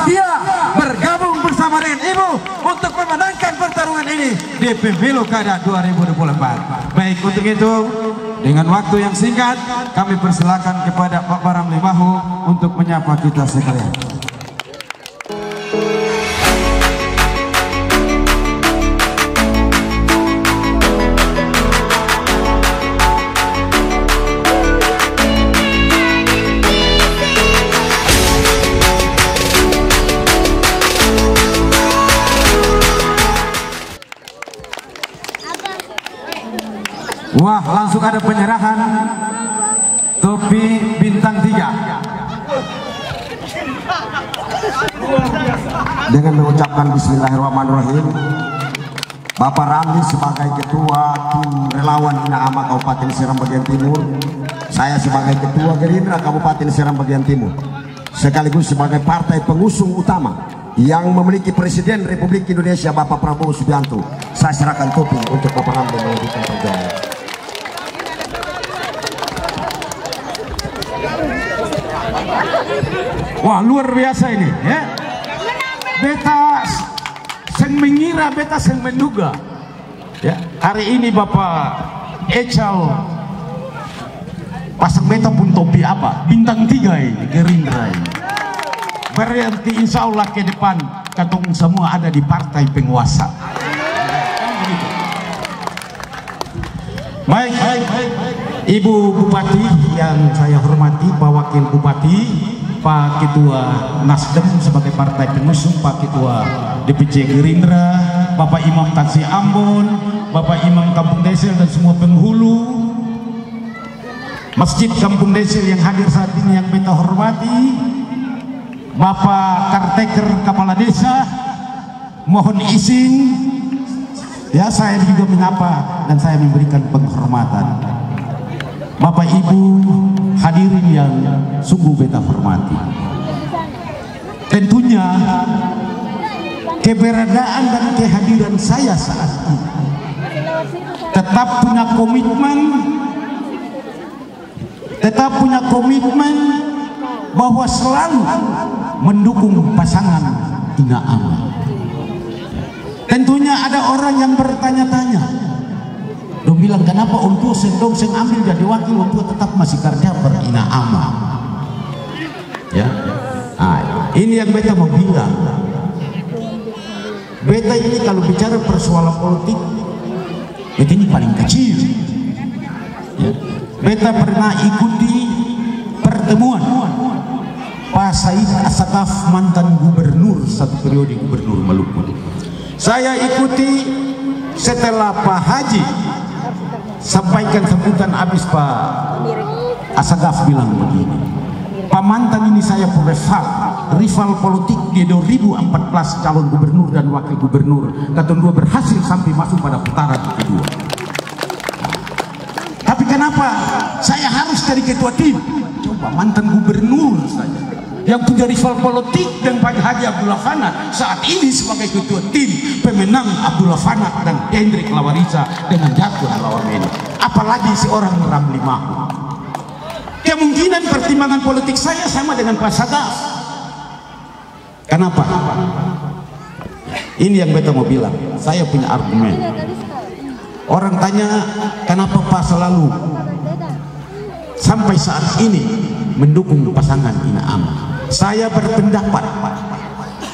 setia bergabung bersama dengan Ibu untuk memenangkan pertarungan ini di Pemilu Kada 2024. Baik, untuk itu dengan waktu yang singkat kami persilakan kepada Pak Ramli Mahu untuk menyapa kita sekalian. Wah, langsung ada penyerahan topi bintang 3 dengan mengucapkan bismillahirrahmanirrahim. Bapak Ramli sebagai ketua tim relawan Ina Ama Kabupaten Seram Bagian Timur, saya sebagai ketua Gerindra Kabupaten Seram Bagian Timur, sekaligus sebagai partai pengusung utama yang memiliki Presiden Republik Indonesia Bapak Prabowo Subianto, saya serahkan topi untuk Bapak Ramli melanjutkan perjuangan. Wah, luar biasa ini ya. Beta seng mengira, beta seng menduga ya. Hari ini Bapak Ecal pasang beta pun topi apa? Bintang 3 ini, Gerindra ini. Berarti insya Allah ke depan katong semua ada di partai penguasa. Baik, Ibu Bupati yang saya hormati, Pak Wakil Bupati, Pak Ketua Nasdem sebagai partai pengusung, Pak Ketua DPC Gerindra, Bapak Imam Taksi Ambon, Bapak Imam Kampung Desel dan semua penghulu Masjid Kampung Desel yang hadir saat ini yang beta hormati, Bapak Karteker Kepala Desa, mohon izin ya saya juga menyapa dan saya memberikan penghormatan. Bapak Ibu hadirin yang sungguh beta hormati, tentunya keberadaan dan kehadiran saya saat ini tetap punya komitmen bahwa selalu mendukung pasangan Ina Ama. Tentunya ada orang yang bertanya-tanya, dong bilang kenapa untuk sendong seng ambil jadi wakil untuk tetap masih kerja per Ina Ama ya. Ini yang beta mau bilang, beta ini kalau bicara persoalan politik beta ini paling kecil ya. Beta pernah ikuti pertemuan Pak Said Asakaf, mantan gubernur satu periode gubernur Maluku. Saya ikuti setelah Pak Haji sampaikan sambutan habis, Pak Asagaf bilang begini, Pak mantan ini saya rival politik di 2014 calon gubernur dan wakil gubernur, kata dua berhasil sampai masuk pada putaran kedua. Tapi kenapa saya harus jadi ketua tim? Coba mantan gubernur saja yang punya rival politik dan Pak Haji Abdullah Fanat saat ini sebagai ketua tim pemenang Abdullah Fanat dan Hendrik Lawarisa dengan jatuh lawan ini, apalagi seorang Ramli Mahu. Kemungkinan pertimbangan politik saya sama dengan Pak Sagaf. Kenapa? Ini yang beta mau bilang, saya punya argumen. Orang tanya kenapa Pak selalu sampai saat ini mendukung pasangan Ina Ama. Saya berpendapat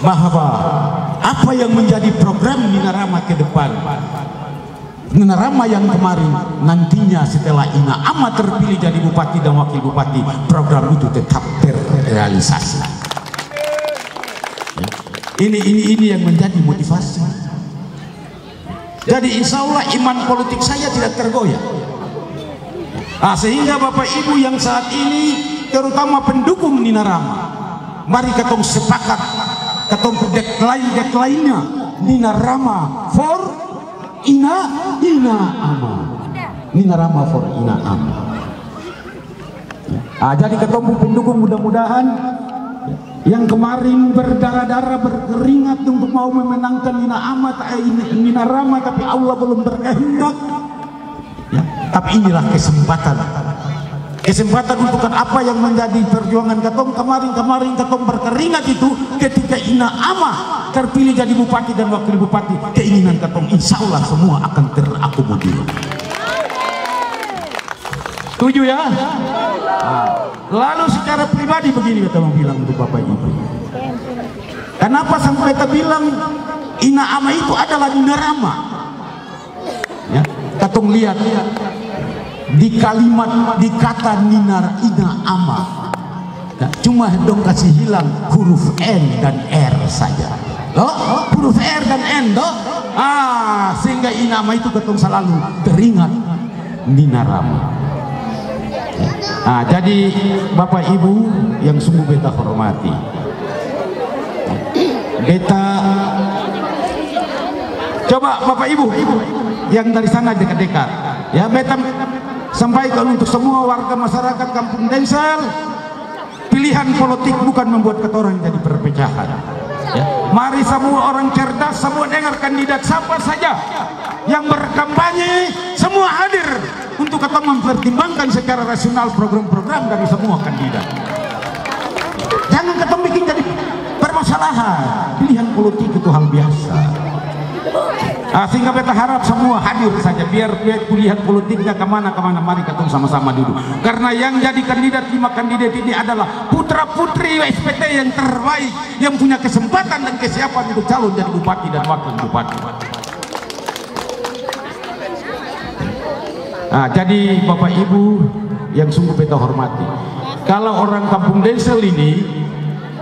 bahwa apa yang menjadi program Nina Rama ke depan, Nina Rama yang kemarin, nantinya setelah Ina Ama terpilih jadi bupati dan wakil bupati, program itu tetap terrealisasi. Ini yang menjadi motivasi. Jadi insya Allah iman politik saya tidak tergoyah. Sehingga Bapak Ibu yang saat ini terutama pendukung Nina Rama, mari ketong sepakat, ketong deadline-nya Nina Rama for Ina Ama. Nina Rama for Ina Ama. Jadi ketong pendukung mudah-mudahan yang kemarin berdarah-darah berkeringat untuk mau memenangkan Nina Rama, tapi Allah belum berkehendak ya. Tapi inilah kesempatan Kesempatan untuk apa yang menjadi perjuangan katong kemarin katong berkeringat itu ketika Ina Ama terpilih jadi bupati dan wakil bupati, keinginan katong insya Allah semua akan terakomodir. Setuju ya? Lalu secara pribadi begini kita mau bilang untuk Bapak Ibu. Kenapa sampai kita bilang Ina Ama itu adalah Nina Rama? Ya, katong lihat di kalimat, di kata Ina Ama, ya, cuma dong kasih hilang huruf N dan R saja. Huruf R dan N sehingga Ina Ama itu katong selalu teringat Nina Rama. Jadi Bapak Ibu yang sungguh beta hormati, beta coba Bapak Ibu yang dari sana dekat-dekat, ya, beta sampaikan untuk semua warga masyarakat Kampung Densel, pilihan politik bukan membuat orang jadi perpecahan. Ya. Mari semua orang cerdas, semua dengar kandidat siapa saja yang berkampanye, semua hadir untuk kita mempertimbangkan secara rasional program-program dari semua kandidat. Jangan kita bikin jadi permasalahan. Pilihan politik itu hal biasa. Sehingga beta harap semua hadir saja, biar pilihan politiknya kemana-kemana, mari kita sama-sama duduk. Karena yang jadi kandidat, 5 kandidat ini adalah putra-putri SPT yang terbaik, yang punya kesempatan dan kesiapan untuk calon jadi bupati dan wakil bupati. Jadi Bapak Ibu yang sungguh beta hormati, kalau orang Kampung Densel ini,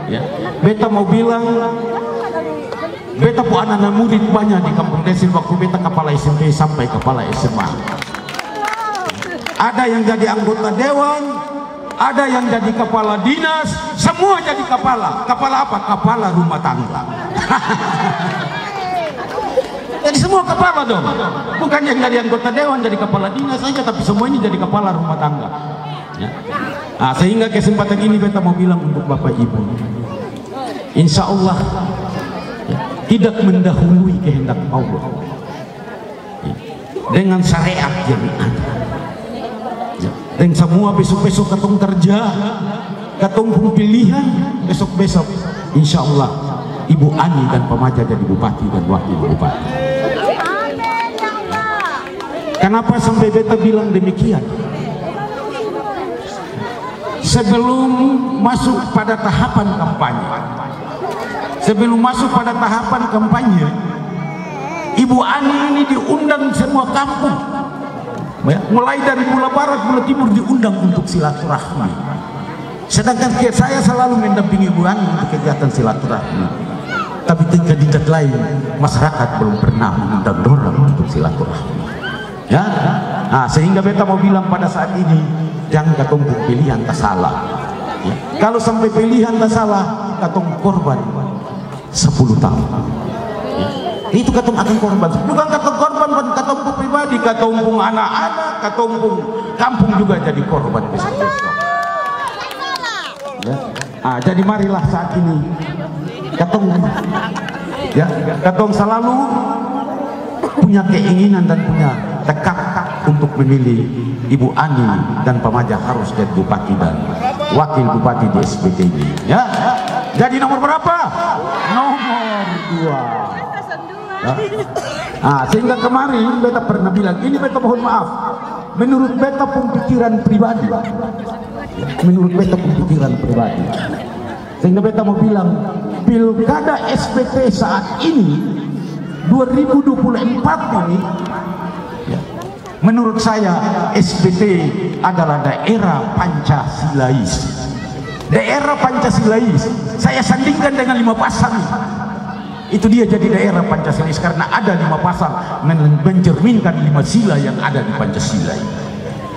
ya, beta mau bilang, beta pu anak-anak murid banyak di Kampung Densel waktu beta kepala SMP sampai kepala SMA. Ada yang jadi anggota dewan, ada yang jadi kepala dinas, semua jadi kepala. Kepala apa? Kepala rumah tangga. Jadi semua kepala dong. Bukan yang jadi anggota dewan jadi kepala dinas saja, tapi semua ini jadi kepala rumah tangga. Ya. Sehingga kesempatan ini beta mau bilang untuk Bapak Ibu, insya Allah tidak mendahului kehendak Allah, ya, dengan syariat yang ada, ya, dan semua besok-besok katong kerja, katong pilihan besok-besok insya Allah Ibu Ani dan Pamaja jadi bupati dan wakil bupati. Kenapa sampai beta bilang demikian? Sebelum masuk pada tahapan kampanye, Ibu Ani ini diundang semua kampung, mulai dari Bula Barat, Bula Timur diundang untuk silaturahmi. Sedangkan saya selalu mendampingi Ibu Ani untuk kegiatan silaturahmi. Tapi kandidat lain, masyarakat belum pernah mengundang orang untuk silaturahmi. Ya, sehingga beta mau bilang pada saat ini, jangan katong pilihan tak salah. Ya. Kalau sampai pilihan tak salah, katong korban 10 tahun. Ya. Itu katong akan korban. Bukan katong korban, katong pribadi, katong anak-anak, katong kampung juga jadi korban besok-besok. Ya. Jadi marilah saat ini katong selalu punya keinginan dan punya tekad untuk memilih Ibu Ani dan Pamaja harus jadi bupati dan wakil bupati di SPT ini. Ya. Jadi nomor berapa? Nomor 2. Ya. Sehingga kemarin beta pernah bilang, ini beta mohon maaf, menurut beta pemikiran pribadi. Sehingga beta mau bilang, pilkada SPT saat ini 2024 ini, ya, menurut saya SPT adalah daerah Pancasilais. Daerah Pancasilais saya sandingkan dengan 5 pasang. Itu dia jadi daerah Pancasilais karena ada 5 pasang mencerminkan 5 sila yang ada di Pancasila.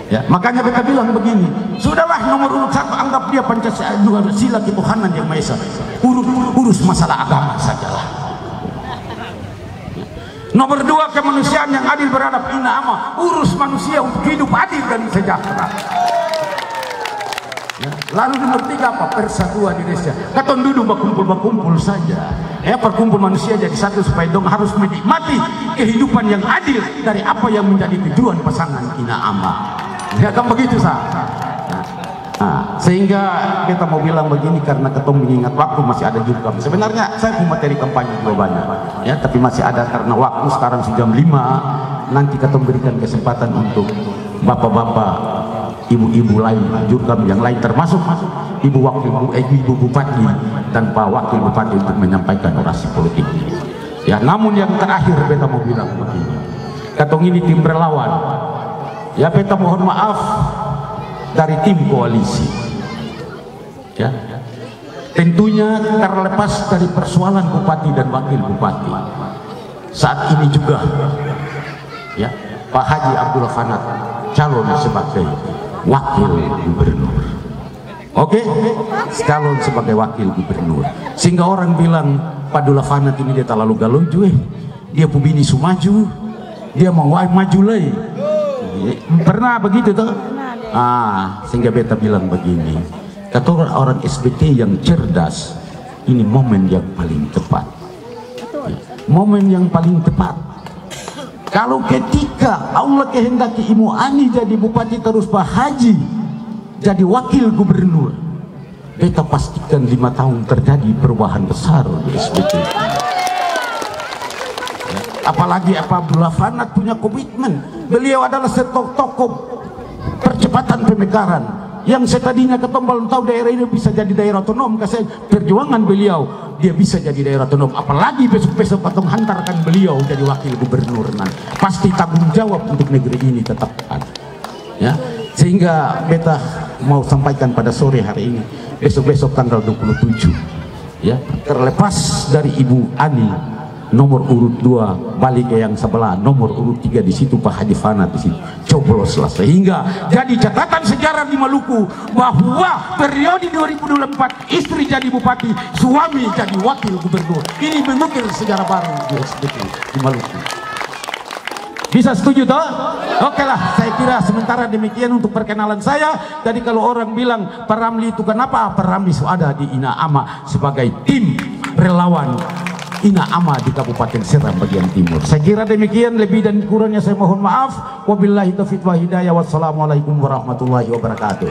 Ya, makanya beta bilang begini, sudahlah nomor urut 1 anggap dia Pancasila, sila ketuhanan yang Maha Esa. Urus masalah agama sajalah. Nomor 2 kemanusiaan yang adil beradab, Ina Ama urus manusia untuk hidup adil dan sejahtera. Ya. Lalu nomor 3 apa? Persatuan Indonesia. Katong duduk berkumpul saja. Ya, perkumpul manusia jadi satu supaya dong harus menikmati kehidupan yang adil dari apa yang menjadi tujuan pasangan Ina Ama. Ya kan begitu sah. Nah, Nah, sehingga kita mau bilang begini karena ketemu mengingat waktu masih ada juga. Sebenarnya saya punya materi kampanye juga banyak, ya, tapi masih ada karena waktu sekarang jam 5. Nanti kita berikan kesempatan untuk bapak-bapak, ibu-ibu lain, jurkam yang lain termasuk ibu bupati dan pak wakil bupati untuk menyampaikan orasi politik. Ya, namun yang terakhir beta mau bilang begini. Katong ini tim relawan. Ya, beta mohon maaf dari tim koalisi, ya, tentunya terlepas dari persoalan bupati dan wakil bupati. Saat ini juga, ya, Pak Haji Abdul Fanat calon sebagai wakil gubernur. Oke, calon sebagai wakil gubernur. Sehingga orang bilang Pak Abdul Fanat ini dia terlalu galuju, dia pubini sumaju, dia mau maju lagi. Pernah begitu tuh? Sehingga beta bilang begini, kata orang SBT yang cerdas, ini momen yang paling tepat, momen yang paling tepat. Kalau ketika Allah kehendaki Ibu Ani jadi bupati terus Pak Haji jadi wakil gubernur, beta pastikan 5 tahun terjadi perubahan besar di SBT. Apalagi Pak Abdullah Fanat punya komitmen, beliau adalah tokoh percepatan pemekaran yang setadinya ketemu tahu daerah ini bisa jadi daerah otonom. Kasih perjuangan beliau dia bisa jadi daerah otonom, apalagi besok-besok ketemu hantarkan beliau jadi wakil gubernur, pasti tanggung jawab untuk negeri ini tetap ada, ya. Sehingga beta mau sampaikan pada sore hari ini, besok-besok tanggal 27, ya, terlepas dari Ibu Ani nomor urut 2 balik ke yang sebelah, nomor urut 3 di situ Pak Haji Fanat di situ, cobloslah sehingga jadi catatan sejarah di Maluku bahwa periode 2024 istri jadi bupati, suami jadi wakil gubernur. Ini mengukir sejarah baru di Maluku. Bisa setuju toh? Oke lah, saya kira sementara demikian untuk perkenalan saya. Jadi kalau orang bilang Pak Ramli itu kenapa? Pak Ramli ada di Ina Ama sebagai tim relawan Ina Ama di Kabupaten Seram bagian timur. Saya kira demikian, lebih dan kurangnya saya mohon maaf. Wabillahi taufiq wa hidayah. Wassalamualaikum warahmatullahi wabarakatuh.